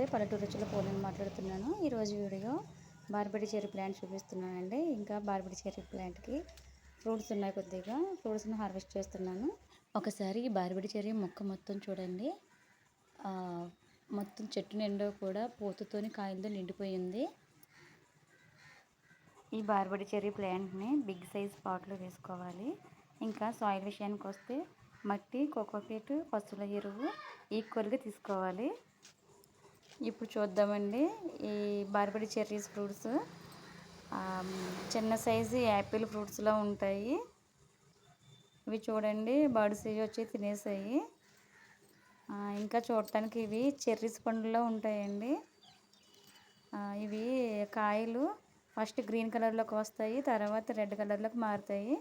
నమస్తే, పల్లెటూరు రుచుల పూర్ణిని మాట్లాడుతున్నాను. ఈరోజు వీడియో బార్బెరీ చెర్రీ ప్లాంట్ చూపిస్తున్నానండి. ఇంకా బార్బెరీ చెర్రీ ప్లాంట్కి ఫ్రూట్స్ ఉన్నాయి, కొద్దిగా ఫ్రూట్స్ని హార్వెస్ట్ చేస్తున్నాను. ఒకసారి ఈ బార్బెరీ చెర్రీ మొక్క మొత్తం చూడండి. మొత్తం చెట్టు నిండా కూడా పూతతోని కాయలతో నిండిపోయింది. ఈ బార్బెరీ చెర్రీ ప్లాంట్ని బిగ్ సైజ్ పాట్లో వేసుకోవాలి. ఇంకా సాయిల్ విషయానికి వస్తే మట్టి, కోకోపీట్, పశువుల ఎరువు ఈక్వల్గా తీసుకోవాలి. ఇప్పుడు చూద్దామండి ఈ బార్బెరీ చెర్రీస్ ఫ్రూట్స్. చిన్న సైజు యాపిల్ ఫ్రూట్స్లో ఉంటాయి. ఇవి చూడండి, బర్డ్స్ వచ్చి తినేసాయి. ఇంకా చూడటానికి ఇవి చెర్రీస్ పండులో ఉంటాయండి. ఇవి కాయలు ఫస్ట్ గ్రీన్ కలర్లోకి వస్తాయి, తర్వాత రెడ్ కలర్లోకి మారుతాయి.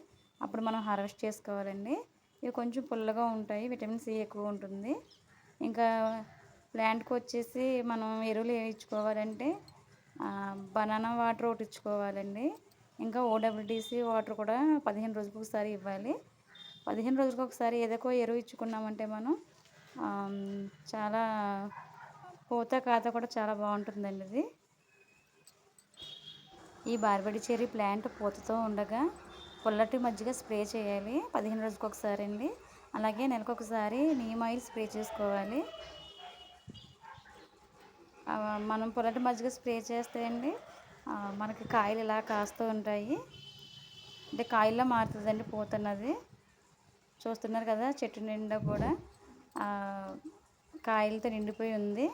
అప్పుడు మనం హార్వెస్ట్ చేసుకోవాలండి. ఇవి కొంచెం పుల్లగా ఉంటాయి, విటమిన్ సి ఎక్కువ ఉంటుంది. ఇంకా ప్లాంట్కి వచ్చేసి మనం ఎరువులు వేయించుకోవాలంటే బనానా వాటర్ ఒకటి ఇచ్చుకోవాలండి. ఇంకా ఓడబ్ల్యూడిసి వాటర్ కూడా 15 రోజులకు ఒకసారి ఇవ్వాలి. 15 రోజులకు ఒకసారి ఏదో ఒక ఎరువు ఇచ్చుకున్నామంటే మనం చాలా పూత కాత కూడా చాలా బాగుంటుందండి. ఇది ఈ బార్బెరీ చెర్రీ ప్లాంట్ పూతతో ఉండగా పుల్లటి మజ్జిగ స్ప్రే చేయాలి 15 రోజులకు ఒకసారి అండి. అలాగే నెలకు ఒకసారి నీమ్ ఆయిల్ స్ప్రే చేసుకోవాలి. మనం పుల్లటి మజ్జిగ స్ప్రే చేస్తే అండి మనకి కాయలు ఇలా కాస్తూ ఉంటాయి. అంటే కాయల్లో మారుతుందండి పూత అన్నది. చూస్తున్నారు కదా, చెట్టు నిండా కూడా కాయలతో నిండిపోయి ఉంది.